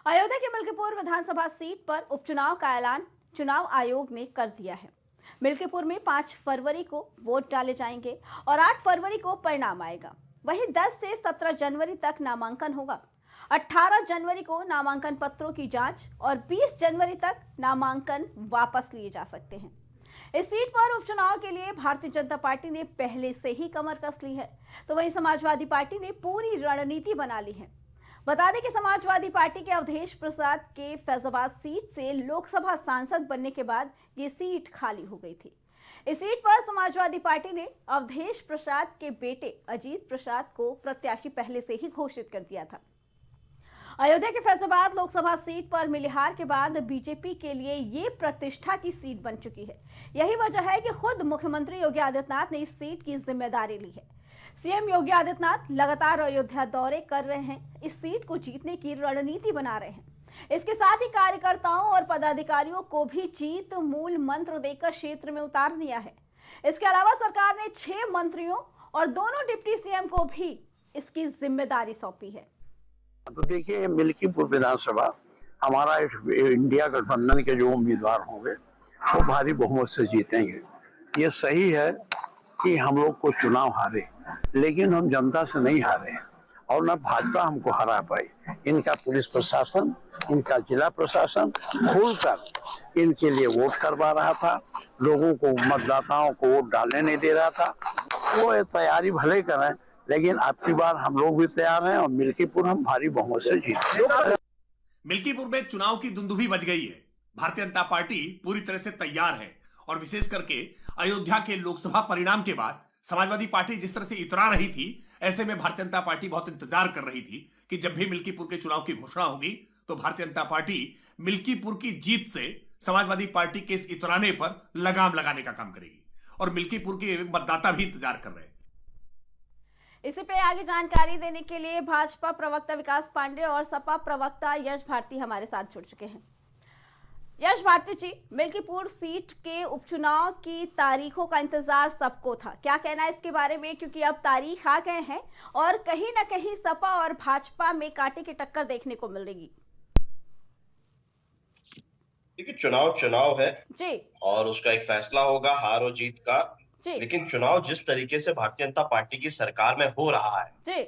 अयोध्या के मिल्कीपुर विधानसभा सीट पर उपचुनाव का ऐलान चुनाव आयोग ने कर दिया है। मिल्कीपुर में 5 फरवरी को वोट डाले जाएंगे और 8 फरवरी को परिणाम आएगा। वहीं 10 से 17 जनवरी तक नामांकन होगा। 18 जनवरी को नामांकन पत्रों की जांच और 20 जनवरी तक नामांकन वापस लिए जा सकते हैं। इस सीट पर उपचुनाव के लिए भारतीय जनता पार्टी ने पहले से ही कमर कस ली है, तो वहीं समाजवादी पार्टी ने पूरी रणनीति बना ली है। बता दें कि समाजवादी पार्टी के अवधेश प्रसाद के फैजाबाद सीट से लोकसभा सांसद बनने के बाद ये सीट खाली हो गई थी। इस सीट पर समाजवादी पार्टी ने अवधेश प्रसाद के बेटे अजीत प्रसाद को प्रत्याशी पहले से ही घोषित कर दिया था। अयोध्या के फैजाबाद लोकसभा सीट पर मिली हार के बाद बीजेपी के लिए ये प्रतिष्ठा की सीट बन चुकी है। यही वजह है कि खुद मुख्यमंत्री योगी आदित्यनाथ ने इस सीट की जिम्मेदारी ली है। सीएम योगी आदित्यनाथ लगातार अयोध्या दौरे कर रहे हैं, इस सीट को जीतने की रणनीति बना रहे हैं। इसके साथ ही कार्यकर्ताओं और पदाधिकारियों को भी जीत मूल मंत्र देकर क्षेत्र में उतार दिया है। इसके अलावा सरकार ने 6 मंत्रियों और दोनों डिप्टी सीएम को भी इसकी जिम्मेदारी सौंपी है। तो देखिए, मिल्कीपुर विधानसभा हमारा इंडिया गठबंधन के जो उम्मीदवार होंगे वो भारी बहुमत से जीतेंगे। ये सही है कि हम लोग को चुनाव हारे, लेकिन हम जनता से नहीं हारे और न भाजपा हमको हरा पाई। इनका पुलिस प्रशासन, इनका जिला प्रशासन खुलकर इनके लिए वोट करवा रहा था, लोगों को, मतदाताओं को वोट डालने नहीं दे रहा था। वो तैयारी भले करें, लेकिन आपकी बार हम लोग भी तैयार हैं और मिल्कीपुर हम भारी बहुमत से जीतेंगे। मिल्कीपुर में चुनाव की दुंदुभी बज गई है। भारतीय जनता पार्टी पूरी तरह से तैयार है और विशेष करके अयोध्या के लोकसभा परिणाम के बाद समाजवादी पार्टी जिस तरह से इतरा रही थी, ऐसे में भारतीय जनता पार्टी बहुत इंतजार कर रही थी कि जब भी मिल्कीपुर के चुनाव की घोषणा होगी तो भारतीय जनता पार्टी मिल्कीपुर की जीत से समाजवादी पार्टी के इस इतराने पर लगाम लगाने का काम करेगी और मिल्कीपुर के मतदाता भी इंतजार कर रहे हैं। इसी पे आगे जानकारी देने के लिए भाजपा प्रवक्ता विकास पांडे और सपा प्रवक्ता यश भारती हमारे साथ जुड़ चुके हैं। यश भारती जी, मिल्कीपुर सीट के उपचुनाव की तारीखों का इंतजार सबको था, क्या कहना है इसके बारे में? क्योंकि अब तारीख आ गए हैं और कहीं ना कहीं सपा और भाजपा में कांटे की टक्कर देखने को मिल रही। देखिए, चुनाव है जी, और उसका एक फैसला होगा हार और जीत का। जी, लेकिन चुनाव जिस तरीके से भारतीय जनता पार्टी की सरकार में हो रहा है जी,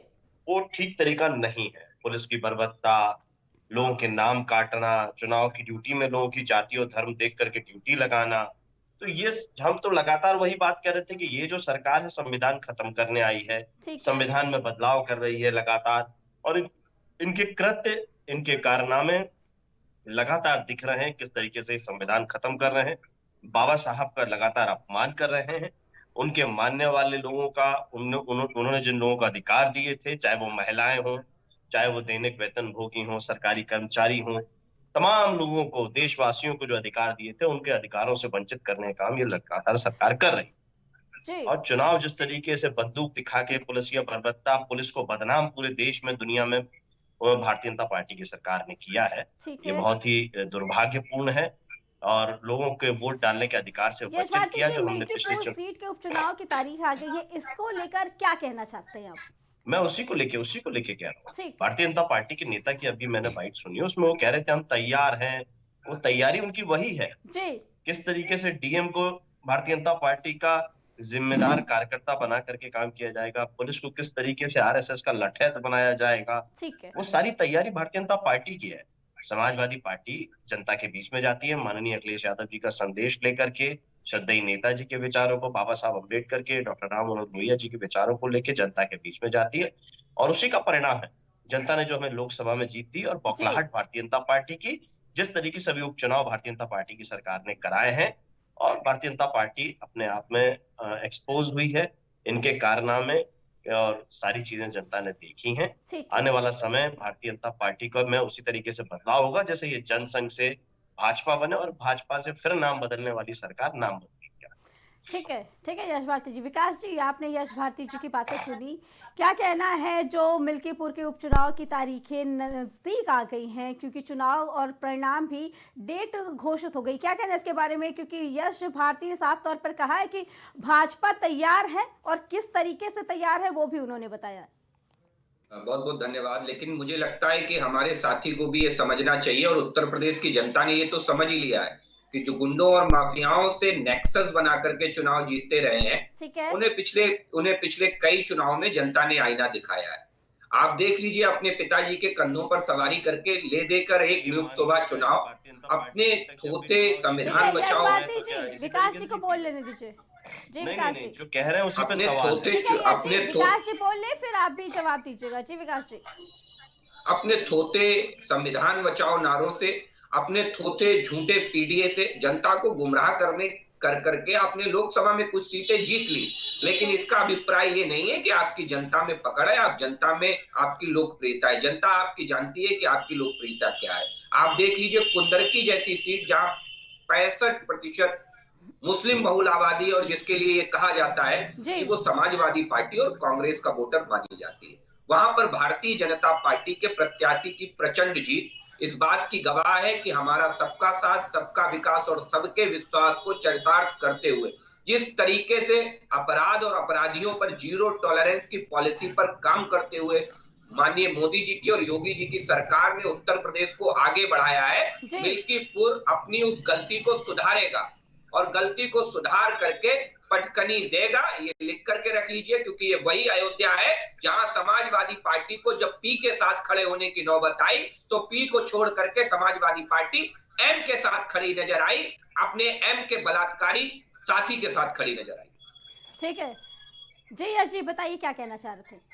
वो ठीक तरीका नहीं है। पुलिस की बर्बरता, लोगों के नाम काटना, चुनाव की ड्यूटी में लोगों की जाति और धर्म देख करके ड्यूटी लगाना, तो ये हम तो लगातार वही बात कर रहे थे कि ये जो सरकार है संविधान खत्म करने आई है, ठीक है। संविधान में बदलाव कर रही है लगातार, और इनके कृत्य, इनके कारनामे लगातार दिख रहे हैं किस तरीके से संविधान खत्म कर रहे हैं। बाबा साहब का लगातार अपमान कर रहे हैं। उनके मानने वाले लोगों का उन्होंने जिन लोगों को अधिकार दिए थे, चाहे वो महिलाएं हों, चाहे वो दैनिक वेतन भोगी हों, सरकारी कर्मचारी हों, तमाम लोगों को, देशवासियों को जो अधिकार दिए थे उनके अधिकारों से वंचित करने का काम ये लगातार सरकार कर रही है। जी, और चुनाव जिस तरीके से बंदूक दिखा के पुलिस की बर्बरता, पुलिस को बदनाम पूरे देश में, दुनिया में भारतीय जनता पार्टी की सरकार ने किया है, ठीक ये है। बहुत ही दुर्भाग्यपूर्ण है और लोगों के वोट डालने के अधिकार से यश वंचित भारती किया। जी, जो हमने पिछले मिल्कीपुर सीट के उपचुनाव की तारीख आ गई है, इसको लेकर क्या कहना चाहते हैं आप? मैं उसी को लेके कह रहा हूँ। ठीक है। भारतीय जनता पार्टी के नेता की अभी मैंने बाइट सुनी, उसमें वो कह रहे थे हम तैयार हैं। वो तैयारी उनकी वही है। जी, किस तरीके से डीएम को भारतीय जनता पार्टी का जिम्मेदार कार्यकर्ता बना करके काम किया जाएगा, पुलिस को किस तरीके से आरएसएस का लठैत बनाया जाएगा, ठीक है। वो सारी तैयारी भारतीय जनता पार्टी की है। समाजवादी पार्टी जनता के बीच में जाती है, माननीय अखिलेश यादव जी का संदेश लेकर के, श्रद्धेय नेताजी के विचारों को, बाबा साहब अम्बेडकर के, डॉक्टर राम मनोहर लोहिया जी के विचारों को लेकर जनता के बीच में जाती है और उसी का परिणाम है जनता ने जो हमें लोकसभा में जीत दी और बौखलाहट भारतीय जनता पार्टी की, जिस तरीके से अभी उपचुनाव भारतीय जनता पार्टी की सरकार ने कराए हैं और भारतीय जनता पार्टी अपने आप में एक्सपोज हुई है। इनके कारनामे और सारी चीजें जनता ने देखी हैं। ठीक है। आने वाला समय भारतीय जनता पार्टी का में उसी तरीके से बदलाव होगा जैसे ये जनसंघ से भाजपा बने और भाजपा से फिर नाम बदलने वाली सरकार नाम बदलेगी। ठीक है यश भारती जी। विकास जी, आपने यश भारती जी की बातें सुनी, क्या कहना है जो मिल्कीपुर के उपचुनाव की तारीखें नजदीक आ गई हैं, क्योंकि चुनाव और परिणाम भी डेट घोषित हो गई, क्या कहना है इसके बारे में? क्योंकि यश भारती ने साफ तौर पर कहा है कि भाजपा तैयार है और किस तरीके से तैयार है वो भी उन्होंने बताया। बहुत बहुत धन्यवाद। लेकिन मुझे लगता है कि हमारे साथी को भी ये समझना चाहिए, और उत्तर प्रदेश की जनता ने ये तो समझ ही लिया है कि जो गुंडों और माफियाओं से नेक्सस बना करके चुनाव जीतते रहे हैं, ठीक है। उन्हें पिछले कई चुनाव में जनता ने आईना दिखाया है। आप देख लीजिए, अपने पिताजी के कंधों पर सवारी करके ले देकर एक लोकसभा चुनाव अपने थोथे ठीक है संविधान यश बचाओ, भारती जी, विकास जी को बोल लेने दीजिए। जी नहीं नहीं विकास नहीं, जी। जो कह रहे हैं उसी पे अपने सवाल है। थोथे ठीक है यश जी, अपने विकास जी बोल ले, फिर आप भी जवाब दीजिएगा। जी विकास जी। अपने थोथे संविधान बचाओ नारों से, अपने थोथे झूठे पीडीए से जनता को गुमराह करके आपने लोकसभा में कुछ सीटें जीत ली। लेकिन इसका अभिप्राय ये नहीं है कि आपकी जनता में पकड़ है, आप जनता में आपकी लोकप्रियता है। जनता आपकी जानती है कि आपकी लोकप्रियता क्या है। आप देख लीजिए, कुंदरकी जैसी सीट जहां 65% मुस्लिम बहुल आबादी, और जिसके लिए ये कहा जाता है जी। कि वो समाजवादी पार्टी और कांग्रेस का वोटर मानी जाती है, वहां पर भारतीय जनता पार्टी के प्रत्याशी की प्रचंड जीत इस बात की गवाह है कि हमारा सबका साथ, सबका विकास और सबके विश्वास को चरितार्थ करते हुए जिस तरीके से अपराध और अपराधियों पर जीरो टॉलरेंस की पॉलिसी पर काम करते हुए माननीय मोदी जी की और योगी जी की सरकार ने उत्तर प्रदेश को आगे बढ़ाया है, जी। मिल्कीपुर अपनी उस गलती को सुधारेगा और गलती को सुधार करके पटकनी देगा। ये लिख करके रख लीजिए, क्योंकि ये वही अयोध्या है जहां समाजवादी पार्टी को जब पी के साथ खड़े होने की नौबत आई, तो पी को छोड़ करके समाजवादी पार्टी एम के साथ खड़ी नजर आई, अपने एम के बलात्कारी साथी के साथ खड़ी नजर आई। ठीक है जी यश जी, बताइए क्या कहना चाह रहे थे।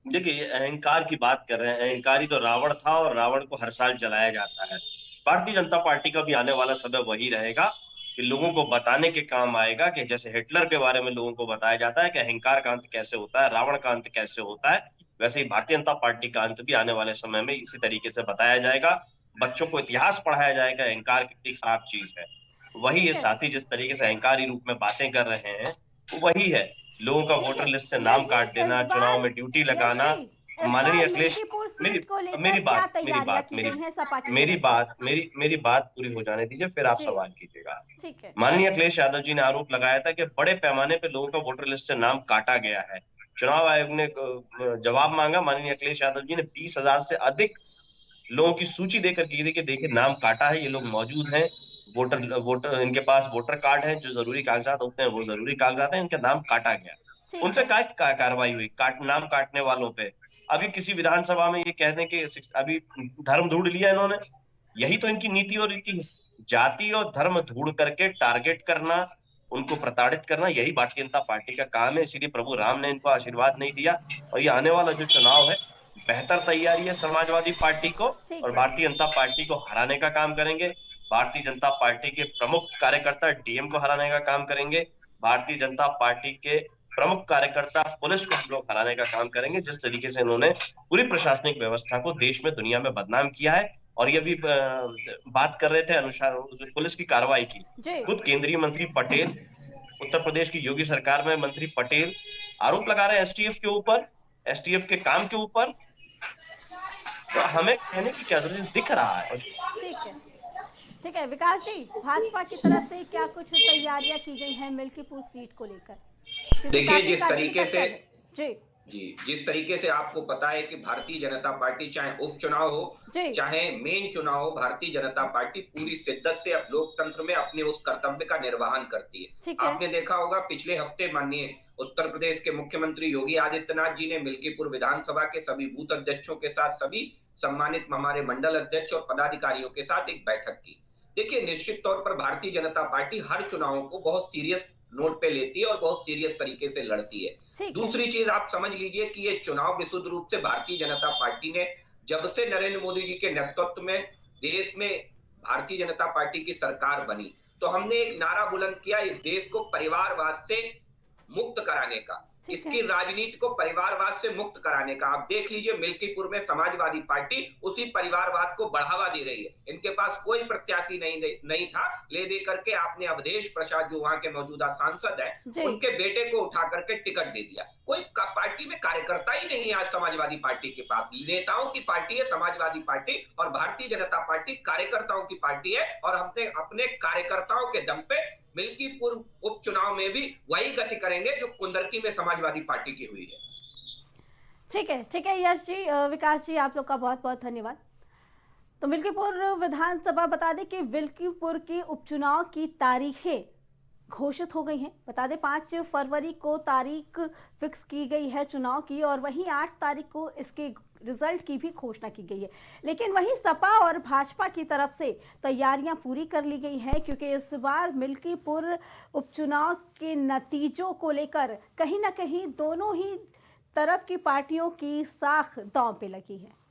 देखिए, अहंकार की बात कर रहे हैं। अहंकारी तो रावण था और रावण को हर साल जलाया जाता है। भारतीय जनता पार्टी का भी आने वाला समय वही रहेगा कि लोगों को बताने के काम आएगा कि जैसे हिटलर के बारे में लोगों को बताया जाता है कि अहंकार का अंत कैसे होता है, रावण का अंत कैसे होता है, वैसे ही भारतीय जनता पार्टी का अंत भी आने वाले समय में इसी तरीके से बताया जाएगा। बच्चों को इतिहास पढ़ाया जाएगा, अहंकार कितनी खराब चीज है। वही ये ठीक है। साथी जिस तरीके से अहंकारी रूप में बातें कर रहे हैं, वो वही है। लोगों का ठीक वोटर है लिस्ट से यश नाम जी, काट देना, इस चुनाव बार में ड्यूटी यश लगाना। जी, इस माननीय बार अखिलेश, मिल्कीपुर मेरी सीट को लेकर मेरी क्या बात मेरी तैयारियां बात की मेरी गई हैं सपा की मेरी तरफ से। बात मेरी बात पूरी हो जाने दीजिए, फिर आप जी सवाल कीजिएगा। ठीक है। माननीय अखिलेश यादव जी ने आरोप लगाया था कि बड़े पैमाने पे लोगों का वोटर लिस्ट से नाम काटा गया है। चुनाव आयोग ने जवाब मांगा। माननीय अखिलेश यादव जी ने 20,000 से अधिक लोगों की सूची देकर की थी कि देखिए नाम काटा है, ये लोग मौजूद हैं, वोटर वोटर इनके पास वोटर कार्ड है, जो जरूरी कागजात होते हैं वो जरूरी कागजात हैं, इनका नाम काटा गया। उन ठीक पे है। क्या कार्रवाई हुई नाम काटने वालों पे? अभी किसी विधानसभा में ये कह दें कि अभी धर्म ढूंढ लिया इन्होंने। यही तो इनकी नीति और रीति है, जाति और धर्म ढूंढ करके टारगेट करना, उनको प्रताड़ित करना, यही भारतीय जनता पार्टी का काम है। इसीलिए प्रभु राम ने इनको आशीर्वाद नहीं दिया। और ये आने वाला जो चुनाव है, बेहतर तैयारी है समाजवादी पार्टी को, ठीक और है। भारतीय जनता पार्टी को हराने का काम करेंगे। भारतीय जनता पार्टी के प्रमुख कार्यकर्ता डीएम को हराने का काम करेंगे। भारतीय जनता पार्टी के प्रमुख कार्यकर्ता पुलिस को हम लोग हराने का काम करेंगे। जिस तरीके से इन्होंने पूरी प्रशासनिक व्यवस्था को देश में दुनिया में बदनाम किया है। और ये भी बात कर रहे थे अनुसार पुलिस की कार्रवाई की। जी खुद केंद्रीय मंत्री पटेल, उत्तर प्रदेश की योगी सरकार में मंत्री पटेल आरोप लगा रहे हैं एसटीएफ के ऊपर, एसटीएफ के काम के ऊपर। तो हमें कहने की क्या जरूरत है, दिख रहा है। ठीक है। ठीक है विकास जी, भाजपा की तरफ से क्या कुछ तैयारियां की गई हैं मिल्कीपुर सीट को लेकर, क्योंकि देखिए, काफी जिस कांटे की तरीके से टक्कर है। जी जिस तरीके से आपको पता है कि भारतीय जनता पार्टी चाहे उपचुनाव हो जी चाहे मेन चुनाव हो, भारतीय जनता पार्टी पूरी शिद्दत से अब लोकतंत्र में अपने उस कर्तव्य का निर्वहन करती है। ठीक है। आपने देखा होगा, पिछले हफ्ते माननीय उत्तर प्रदेश के मुख्यमंत्री योगी आदित्यनाथ जी ने मिल्कीपुर विधानसभा के सभी बूथ अध्यक्षों के साथ, सभी सम्मानित हमारे मंडल अध्यक्ष और पदाधिकारियों के साथ एक बैठक की। देखिए, निश्चित तौर पर भारतीय जनता पार्टी हर चुनावों को बहुत सीरियस नोट पे लेती है और बहुत सीरियस तरीके से लड़ती है। दूसरी चीज आप समझ लीजिए कि ये चुनाव विशुद्ध रूप से भारतीय जनता पार्टी ने, जब से नरेंद्र मोदी जी के नेतृत्व में देश में भारतीय जनता पार्टी की सरकार बनी, तो हमने एक नारा बुलंद किया, इस देश को परिवारवाद से मुक्त कराने का, इसकी राजनीति को परिवारवाद से मुक्त कराने का। आप देख लीजिए, मिल्कीपुर में समाजवादी पार्टी उसी परिवारवाद को बढ़ावा दे रही है। इनके पास कोई प्रत्याशी नहीं था, ले दे करके आपने अवधेश प्रसाद, जो वहां के मौजूदा सांसद है, उनके बेटे को उठा करके टिकट दे दिया। कोई पार्टी में कार्यकर्ता ही नहीं है आज समाजवादी पार्टी के पास। नेताओं की पार्टी है समाजवादी पार्टी, और भारतीय जनता पार्टी कार्यकर्ताओं की पार्टी है। और हमने अपने कार्यकर्ताओं के दम पे मिल्कीपुर उपचुनाव में भी वही गति करेंगे जो कुंदरकी में समाजवादी पार्टी की हुई है। ठीक है यश जी, विकास जी, आप लोग का बहुत बहुत धन्यवाद। तो मिल्कीपुर विधानसभा, बता दें कि मिल्कीपुर की उपचुनाव की तारीखें घोषित हो गई हैं। बता दें 5 फरवरी को तारीख फिक्स की गई है चुनाव की, और वहीं 8 तारीख को इसके रिजल्ट की भी घोषणा की गई है। लेकिन वहीं सपा और भाजपा की तरफ से तैयारियां पूरी कर ली गई हैं, क्योंकि इस बार मिल्कीपुर उपचुनाव के नतीजों को लेकर कहीं ना कहीं दोनों ही तरफ की पार्टियों की साख दांव पे लगी है।